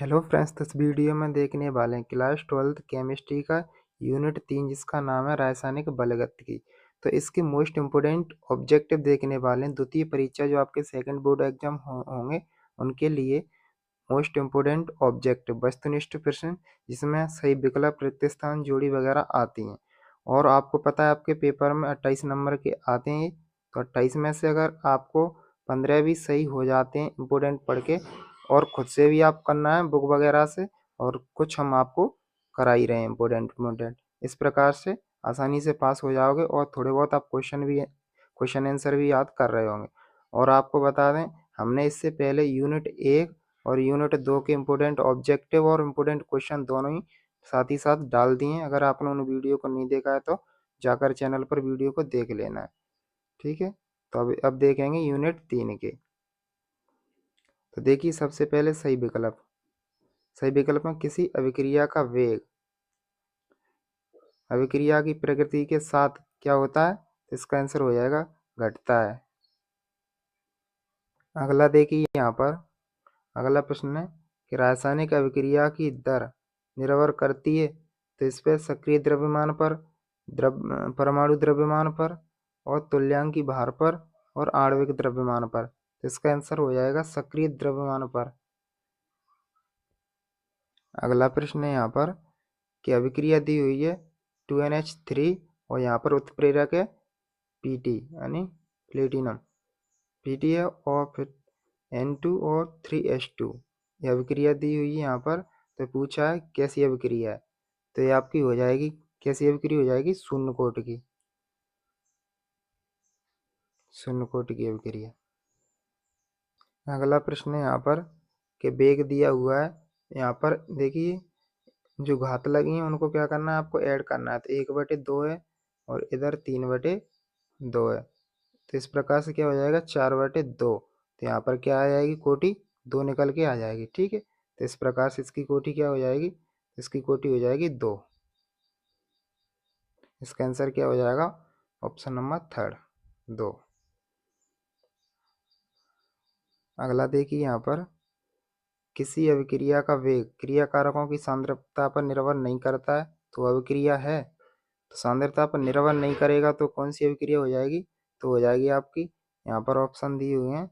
Hello friends, तो इस video में देखने वाले हैं क्लास 12th केमिस्ट्री का यूनिट 3 जिसका नाम है रासायनिक बलगतिकी। तो इसके मोस्ट इम्पोर्टेंट ऑब्जेक्टिव देखने वाले हैं। द्वितीय परीक्षा जो आपके सेकंड बोर्ड एग्जाम होंगे उनके लिए मोस्ट इम्पोर्टेंट ऑब्जेक्टिव वस्तुनिष्ठ प्रश्न जिसमें सही विकल्प रिक्त स्थान जोड़ी वगैरह आती हैं। और आपको पता है आपके पेपर में 28 नंबर के आते हैं। तो 28 में से अगर आपको 15 भी सही हो जाते हैं इम्पोर्टेंट पढ़ के, और खुद से भी आप करना है बुक वगैरह से, और कुछ हम आपको करा ही रहे हैं इम्पोर्टेंट। इस प्रकार से आसानी से पास हो जाओगे और थोड़े बहुत आप क्वेश्चन आंसर भी याद कर रहे होंगे। और आपको बता दें, हमने इससे पहले यूनिट 1 और यूनिट 2 के इम्पोर्टेंट ऑब्जेक्टिव और इम्पोर्टेंट क्वेश्चन दोनों ही साथ डाल दिए हैं। अगर आपने उन वीडियो को नहीं देखा है तो जाकर चैनल पर वीडियो को देख लेना है। ठीक है, तो अब देखेंगे यूनिट 3 के। तो देखिए, सबसे पहले सही विकल्प में किसी अभिक्रिया का वेग अभिक्रिया की प्रकृति के साथ क्या होता है, तो इसका आंसर हो जाएगा घटता है। अगला देखिए, यहाँ पर अगला प्रश्न है कि रासायनिक अभिक्रिया की दर निर्भर करती है, तो इस पर सक्रिय द्रव्यमान पर, परमाणु द्रव्यमान पर, और तुल्यांकी भार पर, और आणविक द्रव्यमान पर। तो इसका आंसर हो जाएगा सक्रिय द्रव्यमान पर। अगला प्रश्न है यहाँ पर कि अभिक्रिया दी हुई है 2NH3 और यहाँ पर उत्प्रेरक है Pt यानी प्लेटिनम Pt है, और फिर N2 और 3H2। यह अभिक्रिया दी हुई है यहाँ पर। तो पूछा है कैसी अभिक्रिया है, तो ये आपकी हो जाएगी, कैसी अभिक्रिया हो जाएगी, शून्य कोटि की अभिक्रिया। अगला प्रश्न है यहाँ पर कि वेग दिया हुआ है। यहाँ पर देखिए, जो घात लगी हैं उनको क्या करना है, आपको ऐड करना है। तो 1/2 है और इधर 3/2 है। तो इस प्रकार से क्या हो जाएगा, 4/2। तो यहाँ पर क्या आ जाएगी, कोटि 2 निकल के आ जाएगी। ठीक है, तो इस प्रकार से इसकी कोटि क्या हो जाएगी, इसकी कोटि हो जाएगी 2। इसका आंसर क्या हो जाएगा, ऑप्शन नंबर 3 2। अगला देखिए, यहाँ पर किसी अभिक्रिया का वेग क्रिया कारकों की सांद्रता पर निर्भर नहीं करता है, तो अभिक्रिया है। तो सांद्रता पर निर्भर नहीं करेगा तो कौन सी अभिक्रिया हो जाएगी, तो हो जाएगी आपकी, यहाँ पर ऑप्शन दिए हुए हैं,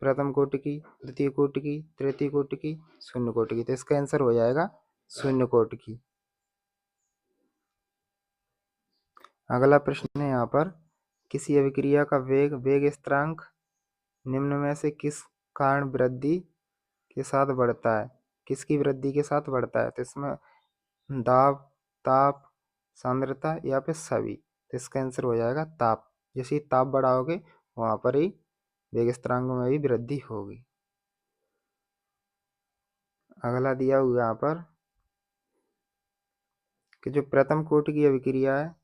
प्रथम कोटि की, द्वितीय कोटि की, तृतीय कोटि की, शून्य कोटि की। तो इसका आंसर हो जाएगा शून्य कोटि की। अगला प्रश्न है यहाँ पर किसी अभिक्रिया का वेग स्थिरांक निम्न में से किस कारण वृद्धि के साथ बढ़ता है, किसकी वृद्धि के साथ बढ़ता है। तो इसमें दाब, ताप, सांद्रता या फिर सभी। तो इसका आंसर हो जाएगा ताप। जैसे ही ताप बढ़ाओगे वहां पर ही वेग स्थिरांक में भी वृद्धि होगी। अगला दिया हुआ यहाँ पर कि जो प्रथम कोटि की अभिक्रिया है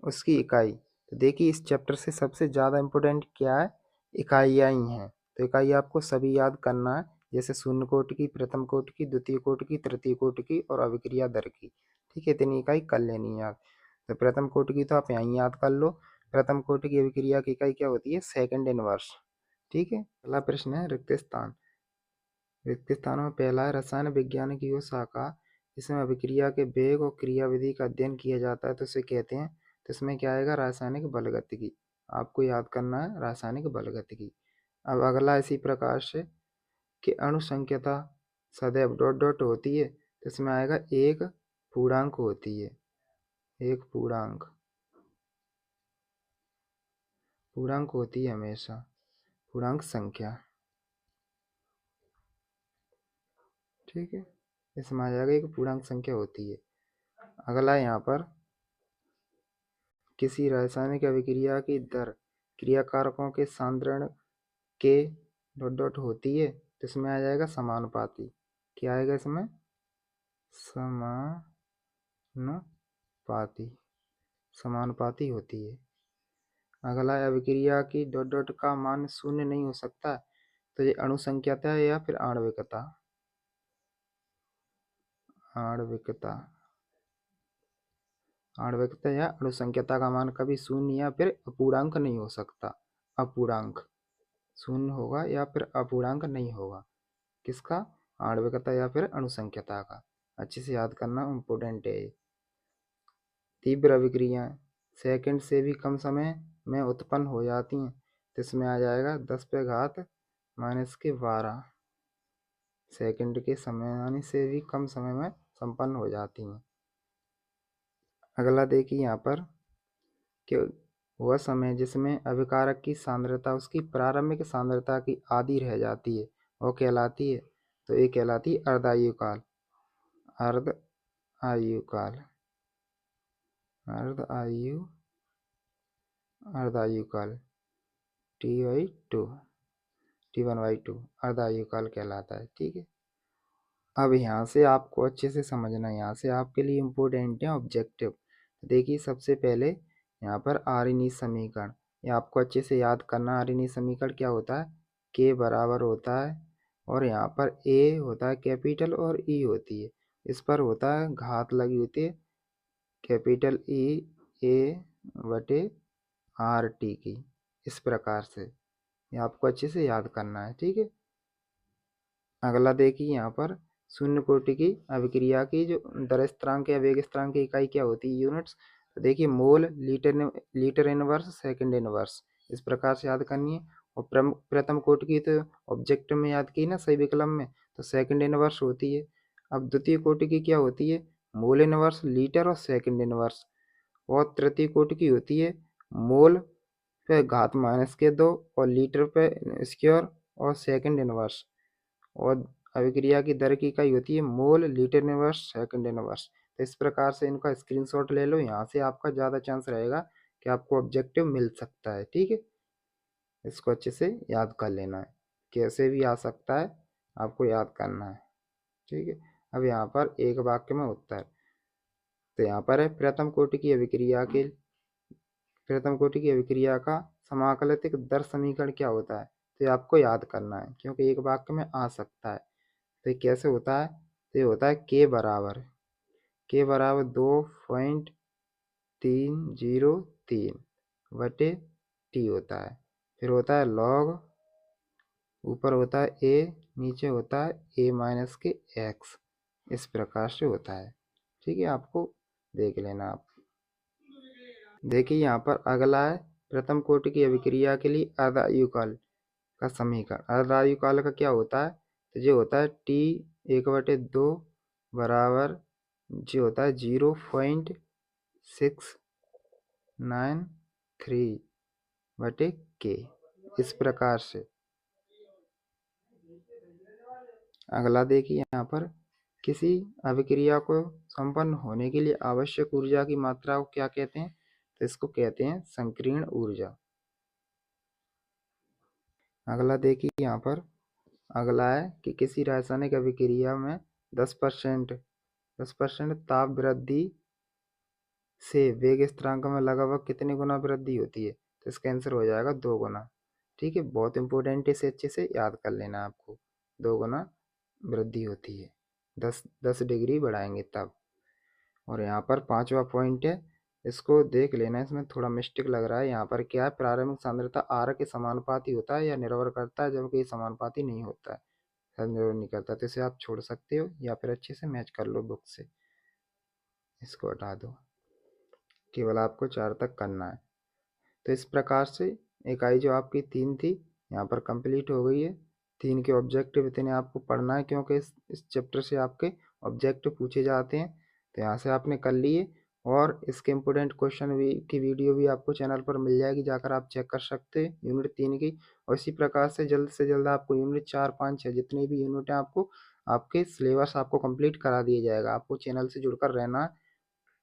उसकी इकाई। तो देखिए, इस चैप्टर से सबसे ज़्यादा इम्पोर्टेंट क्या है, इकाइयाँ ही हैं। तो इकाई आपको सभी याद करना है, जैसे शून्य कोटि की, प्रथम कोटि की, द्वितीय कोटि की, तृतीय कोटि की, और अभिक्रिया दर की। ठीक है, इतनी इकाई कर लेनी है याद। तो प्रथम कोटि की तो आप यहीं याद कर लो। प्रथम कोटि की अभिक्रिया की इकाई क्या होती है, सेकंड इनवर्स। ठीक है, अगला प्रश्न है रिक्त स्थान। रिक्त स्थानों में पहला है रसायन विज्ञान की वो शाखा जिसमें अभिक्रिया के वेग और क्रियाविधि का अध्ययन किया जाता है, तो इसे कहते हैं। तो इसमें क्या आएगा, रासायनिक बलगतिकी। आपको याद करना है रासायनिक बलगतिकी। अब अगला इसी प्रकार से कि अणुसंख्यता सदैव डॉट डॉट होती है, तो इसमें आएगा एक पूर्णांक होती है। एक पूर्णांक होती है हमेशा, पूर्णांक संख्या। ठीक है, इसमें आ जाएगा एक पूर्णांक संख्या होती है। अगला यहाँ पर किसी रासायनिक अभिक्रिया की दर क्रिया कारकों के सांद्रण के डॉट डॉट होती है, तो इसमें आ जाएगा समानुपाती। क्या आएगा इसमें, समानुपाती, समानुपाती होती है। अगला अभिक्रिया की डॉट डॉट का मान शून्य नहीं हो सकता, तो ये अणुसंख्यता है या फिर आणविकता। आणविकता आणविकता या अणुसंख्यता का मान कभी शून्य या फिर अपूर्णांक नहीं हो सकता। अपूर्णांक शून्य होगा या फिर अपूर्णांक नहीं होगा, किसका, आणविकता या फिर अणुसंख्यता का। अच्छे से याद करना, इम्पोर्टेंट है ये। तीव्र अभिक्रियाएं सेकंड से भी कम समय में उत्पन्न हो जाती हैं, तो इसमें आ जाएगा 10⁻⁻12 सेकंड के समय यानी से भी कम समय में संपन्न हो जाती हैं। अगला देखिए यहाँ पर कि वह समय जिसमें अभिकारक की सांद्रता उसकी प्रारंभिक सांद्रता की आधी रह जाती है वो कहलाती है, तो ये कहलाती है अर्धायुकाल। अर्ध आयुकाल, अर्धायुकाल T/2 T1/2 अर्धायुकाल कहलाता है। ठीक है, अब यहाँ से आपको अच्छे से समझना है, यहाँ से आपके लिए इम्पोर्टेंट है ऑब्जेक्टिव। देखिए सबसे पहले यहाँ पर आर्यनीय समीकरण, ये आपको अच्छे से याद करना। आर्यनीय समीकरण क्या होता है, के बराबर होता है और यहाँ पर ए होता है कैपिटल और ई होती है, इस पर होता है घात लगी होती है कैपिटल ई ए बटे आर टी की। इस प्रकार से ये आपको अच्छे से याद करना है। ठीक है, अगला देखिए यहाँ पर शून्य कोटि की अभिक्रिया की जो दर स्थिरांक या वेग स्थिरांक की इकाई क्या होती है, यूनिट्स। तो देखिए मोल, लीटर इनवर्स, सेकंड इनवर्स, इस प्रकार से याद करनी है। और प्रथम कोटि की तो ऑब्जेक्ट में याद की ना सही विकल्प में, तो सेकंड इनवर्स होती है। अब द्वितीय कोटि की क्या होती है, मोल इनवर्स, लीटर और सेकंड इनवर्स। और तृतीय कोटि की होती है मोल पे घात -2 और लीटर पे स्क्वायर और सेकंड इनवर्स। और अभिक्रिया की दर की इकाई होती है मोल, लीटर इनवर्स, सेकंड इनवर्स। तो इस प्रकार से इनका स्क्रीनशॉट ले लो, यहाँ से आपका ज़्यादा चांस रहेगा कि आपको ऑब्जेक्टिव मिल सकता है। ठीक है, इसको अच्छे से याद कर लेना है, कैसे भी आ सकता है, आपको याद करना है। ठीक है, अब यहाँ पर एक वाक्य में उत्तर, तो यहाँ पर है प्रथम कोटि की अभिक्रिया का समाकलित दर समीकरण क्या होता है, तो ये आपको याद करना है क्योंकि एक वाक्य में आ सकता है। तो ये कैसे होता है, तो ये होता है के बराबर 2.303 बटे टी होता है। फिर होता है लॉग, ऊपर होता है ए, नीचे होता है a-x, इस प्रकार से होता है। ठीक है, आपको देख लेना आप। देखिए यहाँ पर अगला है प्रथम कोटि की अभिक्रिया के लिए अर्धायुकाल का समीकरण। अर्धायुकाल का क्या होता है, तो ये होता है T1/2 बराबर जो होता है 0.693 बटे के, इस प्रकार से। अगला देखिए यहाँ पर किसी अभिक्रिया को संपन्न होने के लिए आवश्यक ऊर्जा की मात्रा को क्या कहते हैं, तो इसको कहते हैं संकीर्ण ऊर्जा। अगला देखिए यहाँ पर अगला है कि किसी रासायनिक अभिक्रिया में 10% ताप वृद्धि से वेग स्थिरांक में लगभग कितने गुना वृद्धि होती है, तो इसका आंसर हो जाएगा 2 गुना। ठीक है, बहुत इंपॉर्टेंट है, इसे अच्छे से याद कर लेना आपको। 2 गुना वृद्धि होती है, 10 डिग्री बढ़ाएंगे तब। और यहाँ पर 5वां पॉइंट है, इसको देख लेना, इसमें थोड़ा मिस्टेक लग रहा है। यहाँ पर क्या है, प्रारंभिक सांद्रता आर के समानुपाती होता है या निर्भर करता है, जबकि समानुपाती नहीं होता है, निर्भर नहीं करता। तो इसे आप छोड़ सकते हो या फिर अच्छे से मैच कर लो बुक से, इसको हटा दो, केवल आपको 4 तक करना है। तो इस प्रकार से इकाई जो आपकी 3 थी यहाँ पर कंप्लीट हो गई है। 3 के ऑब्जेक्टिव इतने आपको पढ़ना है क्योंकि इस चैप्टर से आपके ऑब्जेक्टिव पूछे जाते हैं, तो यहाँ से आपने कर लिए। और इसके इम्पोर्टेंट क्वेश्चन की वीडियो भी आपको चैनल पर मिल जाएगी, जाकर आप चेक कर सकते हैं यूनिट 3 की। और इसी प्रकार से जल्द आपको यूनिट 4, 5, 6 जितनी भी यूनिट हैं आपको आपके सिलेबस आपको कंप्लीट करा दिया जाएगा। आपको चैनल से जुड़कर रहना है,